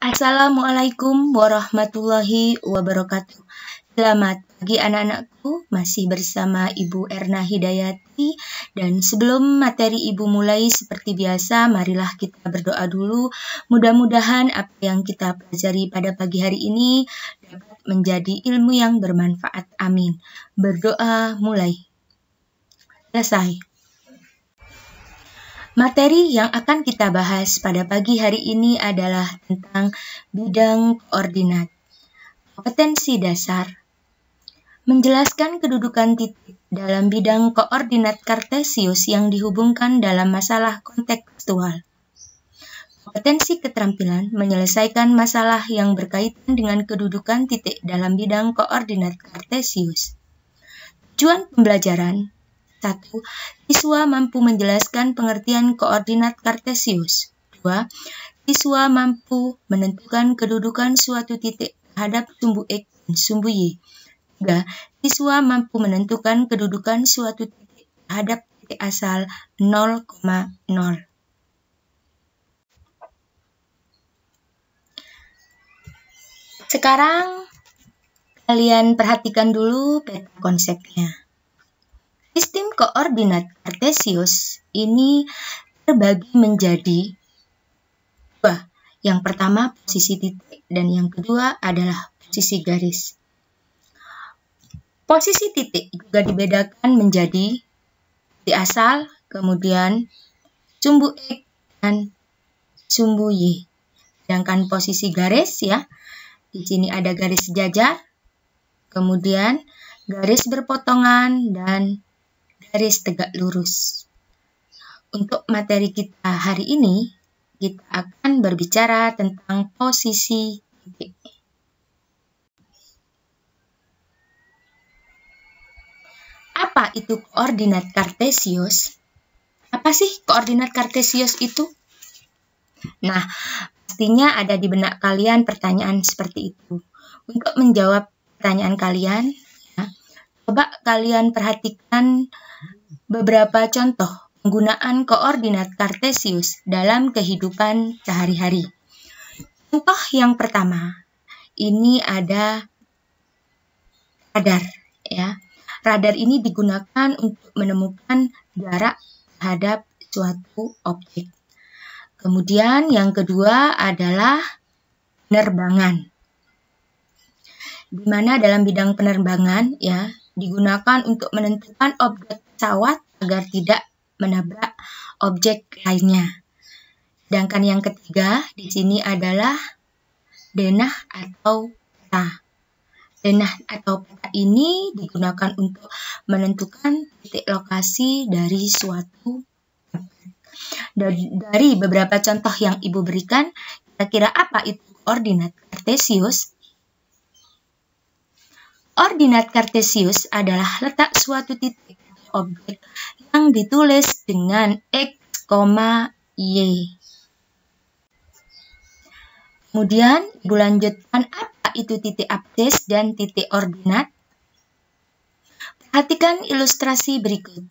Assalamualaikum warahmatullahi wabarakatuh. Selamat pagi anak-anakku, masih bersama Ibu Erna Hidayati. Dan sebelum materi Ibu mulai seperti biasa, marilah kita berdoa dulu. Mudah-mudahan apa yang kita pelajari pada pagi hari ini dapat menjadi ilmu yang bermanfaat. Amin. Berdoa mulai. Selesai. Materi yang akan kita bahas pada pagi hari ini adalah tentang bidang koordinat. Kompetensi dasar. Menjelaskan kedudukan titik dalam bidang koordinat kartesius yang dihubungkan dalam masalah kontekstual. Kompetensi keterampilan menyelesaikan masalah yang berkaitan dengan kedudukan titik dalam bidang koordinat kartesius. Tujuan pembelajaran. 1. Siswa mampu menjelaskan pengertian koordinat kartesius. 2. Siswa mampu menentukan kedudukan suatu titik terhadap sumbu X dan sumbu Y. 3. Siswa mampu menentukan kedudukan suatu titik terhadap titik asal 0,0. Sekarang kalian perhatikan dulu peta konsepnya. Sistem koordinat kartesius ini terbagi menjadi dua. Yang pertama posisi titik dan yang kedua adalah posisi garis. Posisi titik juga dibedakan menjadi titik asal, kemudian sumbu X dan sumbu Y. Sedangkan posisi garis ya, di sini ada garis sejajar, kemudian garis berpotongan dan garis tegak lurus. Untuk materi kita hari ini, kita akan berbicara tentang posisi titik. Apa itu koordinat kartesius? Apa sih koordinat kartesius itu? Nah, pastinya ada di benak kalian pertanyaan seperti itu. Untuk menjawab pertanyaan kalian, ya, coba kalian perhatikan beberapa contoh penggunaan koordinat kartesius dalam kehidupan sehari-hari. Contoh yang pertama, ini ada radar. Ya. Radar ini digunakan untuk menemukan jarak terhadap suatu objek. Kemudian yang kedua adalah penerbangan. Di mana dalam bidang penerbangan ya digunakan untuk menentukan objek pesawat agar tidak menabrak objek lainnya. Sedangkan yang ketiga di sini adalah denah atau peta. Denah atau peta ini digunakan untuk menentukan titik lokasi dari suatu tempat. Dari beberapa contoh yang Ibu berikan, kira-kira apa itu koordinat kartesius? Ordinat kartesius adalah letak suatu titik objek yang ditulis dengan X, Y. Kemudian, Ibu lanjutkan apa itu titik absis dan titik ordinat. Perhatikan ilustrasi berikut.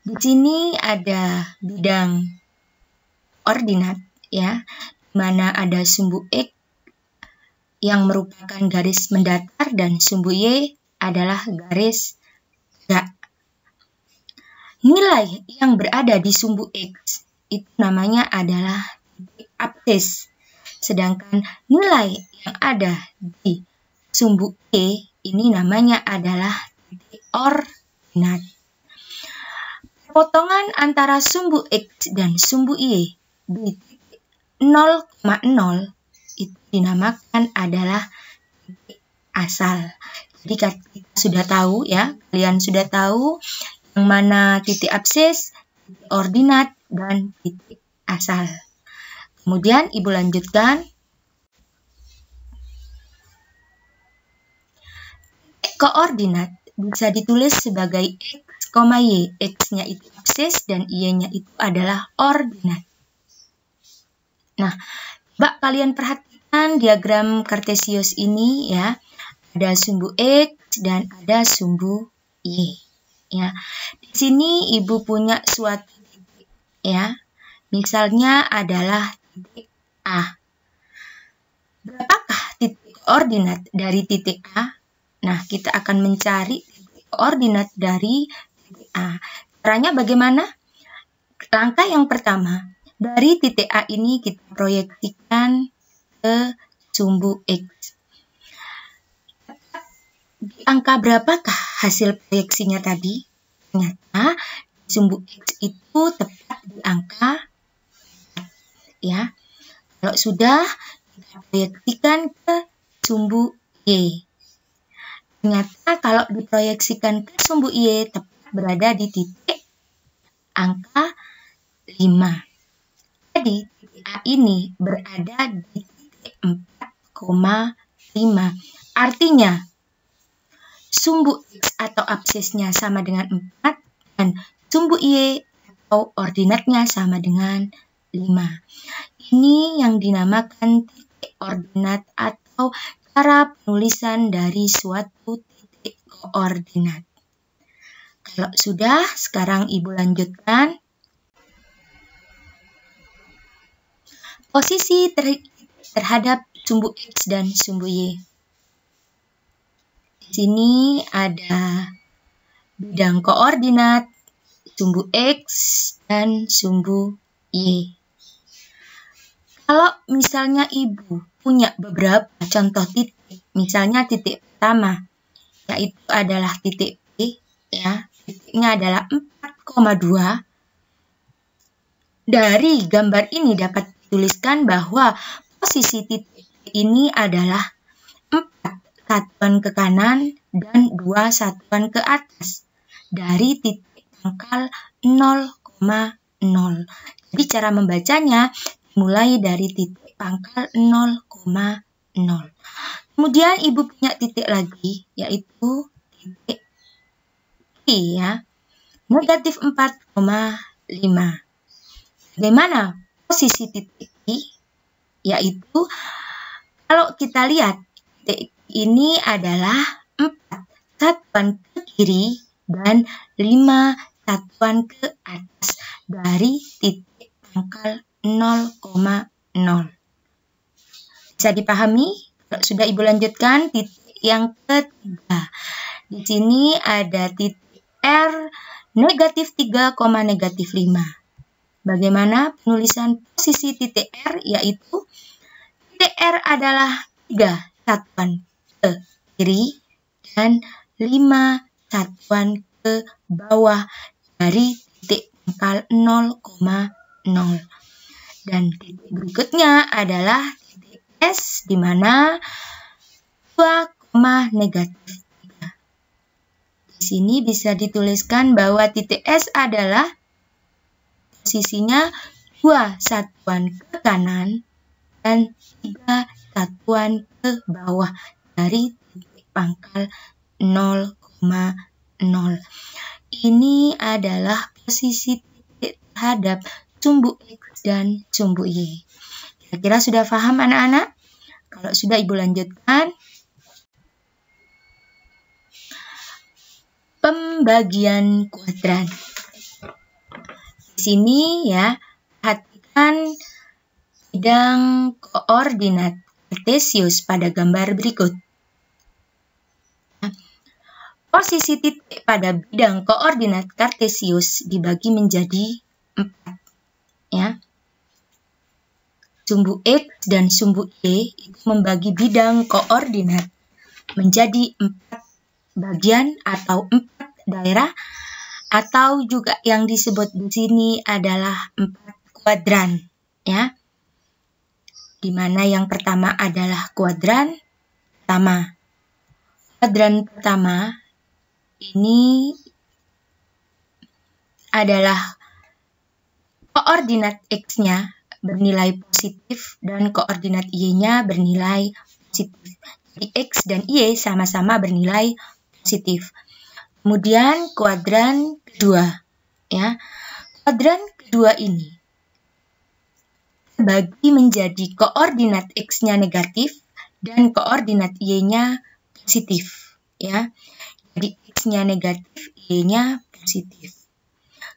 Di sini ada bidang ordinat, ya, di mana ada sumbu X yang merupakan garis mendatar dan sumbu Y adalah garis tegak. Nilai yang berada di sumbu X itu namanya adalah titik absis. Sedangkan nilai yang ada di sumbu Y ini namanya adalah titik ordinat. Potongan antara sumbu X dan sumbu Y di titik 0,0 itu dinamakan adalah titik asal. Jadi kita sudah tahu ya, kalian sudah tahu yang mana titik absis, titik ordinat, dan titik asal. Kemudian Ibu lanjutkan. Titik koordinat bisa ditulis sebagai X, Y. X-nya itu absis dan Y-nya itu adalah ordinat. Nah, coba kalian perhatikan diagram kartesius ini ya. Ada sumbu X dan ada sumbu Y. Ya. Di sini Ibu punya suatu titik ya. Misalnya adalah titik A. Berapakah titik koordinat dari titik A? Nah, kita akan mencari titik koordinat dari titik A. Caranya bagaimana? Langkah yang pertama, dari titik A ini kita proyeksikan ke sumbu X. Di angka berapakah hasil proyeksinya tadi? Ternyata sumbu X itu tepat di angka 4. Ya. Kalau sudah, kita proyeksikan ke sumbu Y. Ternyata kalau diproyeksikan ke sumbu Y tepat berada di titik angka 5. Jadi titik A ini berada di titik 4,5. Artinya sumbu X atau absisnya sama dengan 4 dan sumbu Y atau ordinatnya sama dengan 5. Ini yang dinamakan titik ordinat atau cara penulisan dari suatu titik koordinat. Kalau sudah, sekarang Ibu lanjutkan. Posisi terhadap sumbu X dan sumbu Y. Di sini ada bidang koordinat, sumbu X dan sumbu Y. Kalau misalnya Ibu punya beberapa contoh titik, misalnya titik pertama, yaitu adalah titik P, ya, titiknya adalah 4,2. Dari gambar ini dapat dituliskan bahwa posisi titik ini adalah 4 satuan ke kanan dan 2 satuan ke atas dari titik pangkal 0,0. Jadi cara membacanya mulai dari titik pangkal 0,0. Kemudian Ibu punya titik lagi, yaitu titik Q, ya, negatif 4,5. Bagaimana posisi titik Q? Yaitu kalau kita lihat titik ini adalah 4 satuan ke kiri dan 5 satuan ke atas dari titik pangkal 0,0. Bisa dipahami? Kalau sudah Ibu lanjutkan titik yang ketiga. Di sini ada titik R negatif 3, negatif 5. Bagaimana penulisan posisi titik R? Yaitu titik R adalah 3 satuan ke kiri dan 5 satuan ke bawah dari titik pangkal 0,0. Dan titik berikutnya adalah titik S, di mana 2, negatif 3. Di sini bisa dituliskan bahwa titik S adalah posisinya 2 satuan ke kanan dan 3 satuan ke bawah dari titik pangkal 0,0. Ini adalah posisi titik terhadap sumbu X dan sumbu Y. Kira-kira sudah paham anak-anak? Kalau sudah Ibu lanjutkan. Pembagian kuadran. Di sini ya, perhatikan bidang koordinat kartesius pada gambar berikut. Posisi titik pada bidang koordinat kartesius dibagi menjadi 4. Ya. Sumbu X dan sumbu Y itu membagi bidang koordinat menjadi 4 bagian atau 4 daerah, atau juga yang disebut di sini adalah 4 kuadran, ya. Di mana yang pertama adalah kuadran pertama. Kuadran pertama ini adalah koordinat X-nya bernilai positif dan koordinat Y-nya bernilai positif. Jadi X dan Y sama-sama bernilai positif. Kemudian kuadran kedua, ya. Kuadran kedua ini terbagi menjadi koordinat X-nya negatif dan koordinat Y-nya positif, ya. Jadi X-nya negatif, Y-nya positif.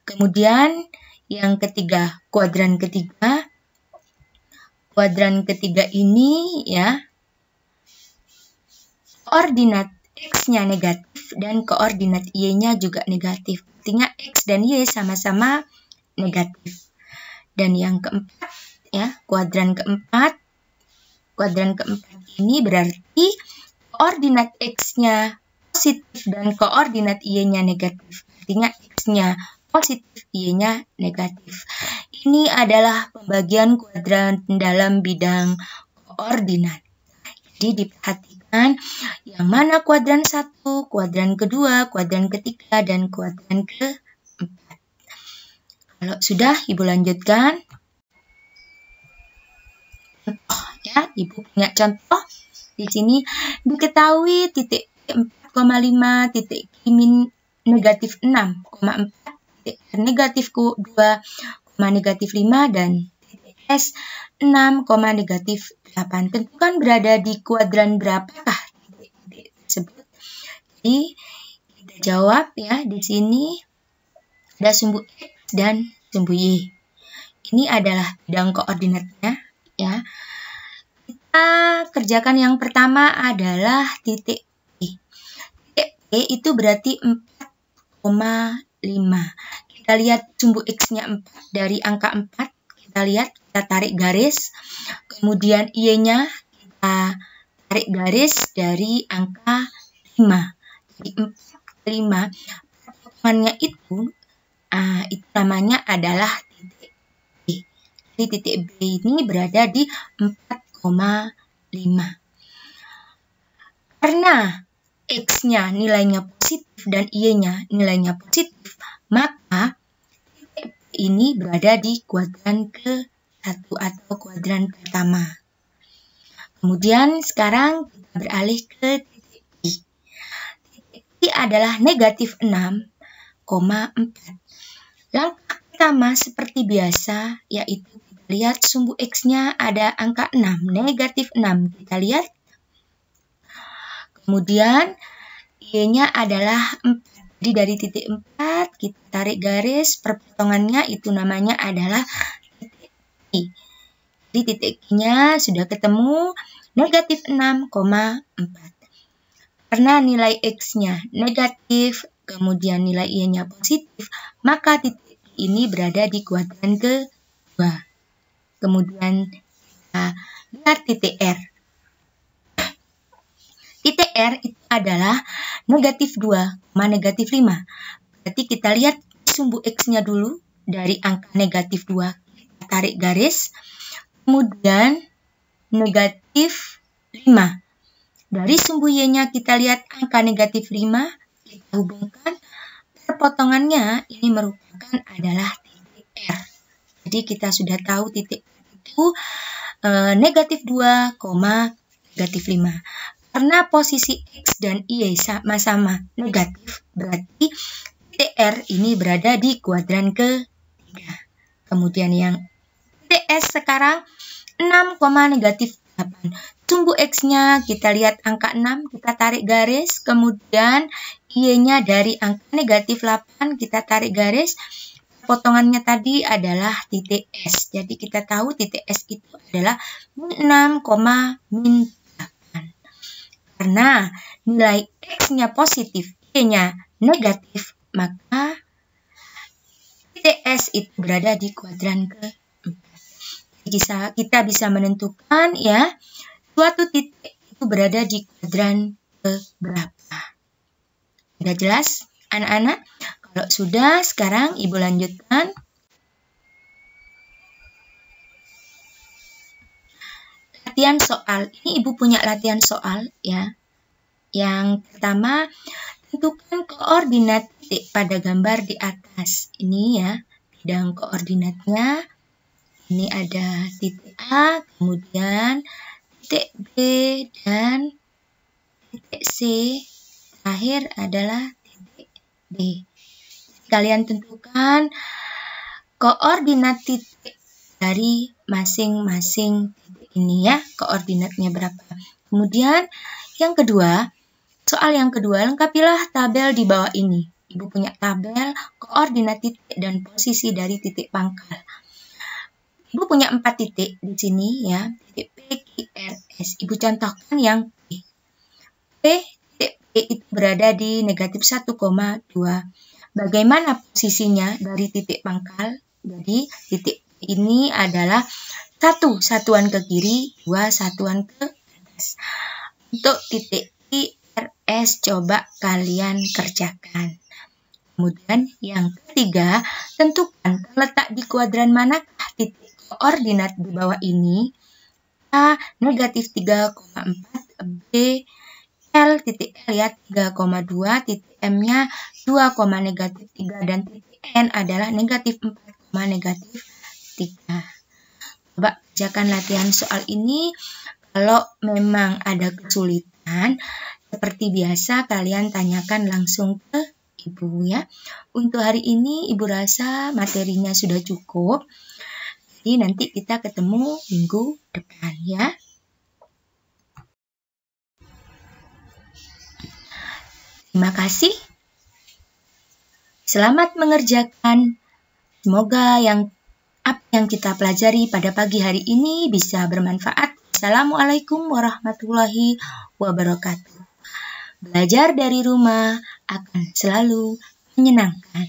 Kemudian yang ketiga, kuadran ketiga. kuadran ketiga ini ya, koordinat X-nya negatif dan koordinat Y-nya juga negatif. Artinya X dan Y sama-sama negatif. Dan yang keempat ya, kuadran keempat ini berarti koordinat X-nya positif dan koordinat Y-nya negatif. Artinya X-nya positif, Y-nya negatif. Ini adalah pembagian kuadran dalam bidang koordinat. Jadi diperhatikan yang mana kuadran 1, kuadran kedua, kuadran ketiga, dan kuadran keempat. Kalau sudah, Ibu lanjutkan. Contoh ya, Ibu punya contoh. Di sini diketahui titik 4,5, titik Q negatif 6,4, titik R negatif 2, negatif 5, dan titik S 6, negatif 8. Tentukan berada di kuadran berapakah titik tersebut. Jadi kita jawab ya, di sini ada sumbu X dan sumbu Y. Ini adalah bidang koordinatnya ya. Kita kerjakan yang pertama adalah titik P. Titik P itu berarti 4,5. Kita lihat sumbu X-nya 4 dari angka 4. Kita lihat, kita tarik garis. Kemudian Y-nya kita tarik garis dari angka 5. Jadi 4,5. Potongannya itu namanya adalah titik B. Jadi titik B ini berada di 4,5. Karena X-nya nilainya positif dan Y-nya nilainya positif, maka titik B ini berada di kuadran ke-1 atau kuadran pertama. Kemudian sekarang kita beralih ke titik P. Titik P adalah negatif 6,4. Langkah pertama seperti biasa, yaitu kita lihat sumbu X-nya ada angka 6, negatif 6. Kita lihat. Kemudian Y-nya adalah 4. Jadi dari titik 4 kita tarik garis, perpotongannya itu namanya adalah titik Q. Jadi titik Q-nya sudah ketemu, negatif 6,4. Karena nilai X-nya negatif, kemudian nilai Y-nya positif, maka titik ini berada di kuadran ke-2. Kemudian kita lihat titik R. Titik R itu adalah negatif 2, negatif 5. Berarti kita lihat sumbu X-nya dulu dari angka negatif 2. Kita tarik garis. Kemudian negatif 5. Dari sumbu Y-nya kita lihat angka negatif 5. Kita hubungkan. Perpotongannya ini merupakan adalah titik R. Jadi kita sudah tahu titik itu negatif 2, negatif 5. Karena posisi X dan Y sama-sama negatif, berarti titik R ini berada di kuadran ke-3. Kemudian yang titik S sekarang 6, negatif 8. Sumbu X-nya kita lihat angka 6, kita tarik garis. Kemudian Y-nya dari angka negatif 8, kita tarik garis. Potongannya tadi adalah titik S. Jadi kita tahu titik S itu adalah 6, karena nilai X-nya positif, Y-nya negatif, maka titik S itu berada di kuadran ke-4. Kita bisa menentukan ya, suatu titik itu berada di kuadran ke-berapa. Sudah jelas anak-anak? Kalau sudah, sekarang Ibu lanjutkan. Latihan soal. Ini Ibu punya latihan soal ya. Yang pertama, tentukan koordinat titik pada gambar di atas. Ini ya, bidang koordinatnya. Ini ada titik A, kemudian titik B, dan titik C. Terakhir adalah titik D. Kalian tentukan koordinat titik dari masing-masing titik ini ya, koordinatnya berapa. Kemudian yang kedua, soal yang kedua, lengkapilah tabel di bawah ini. Ibu punya tabel koordinat titik dan posisi dari titik pangkal. Ibu punya 4 titik di sini ya, titik P, Q, R, S. Ibu contohkan yang P. Titik P itu berada di negatif 1,2. Bagaimana posisinya dari titik pangkal? Jadi titik P ini adalah 1 satuan ke kiri, 2 satuan ke atas. Untuk titik Q, R, S coba kalian kerjakan. Kemudian yang ketiga, tentukan terletak di kuadran manakah titik koordinat di bawah ini. A, negatif 3,4, B, L, titik L ya, 3,2, titik M-nya 2, negatif 3, dan titik N adalah negatif 4, negatif 3. Coba kerjakan latihan soal ini. Kalau memang ada kesulitan, seperti biasa kalian tanyakan langsung ke Ibu ya. Untuk hari ini Ibu rasa materinya sudah cukup. Jadi nanti kita ketemu minggu depan ya. Terima kasih. Selamat mengerjakan. Semoga apa yang kita pelajari pada pagi hari ini bisa bermanfaat. Assalamualaikum warahmatullahi wabarakatuh. Belajar dari rumah akan selalu menyenangkan.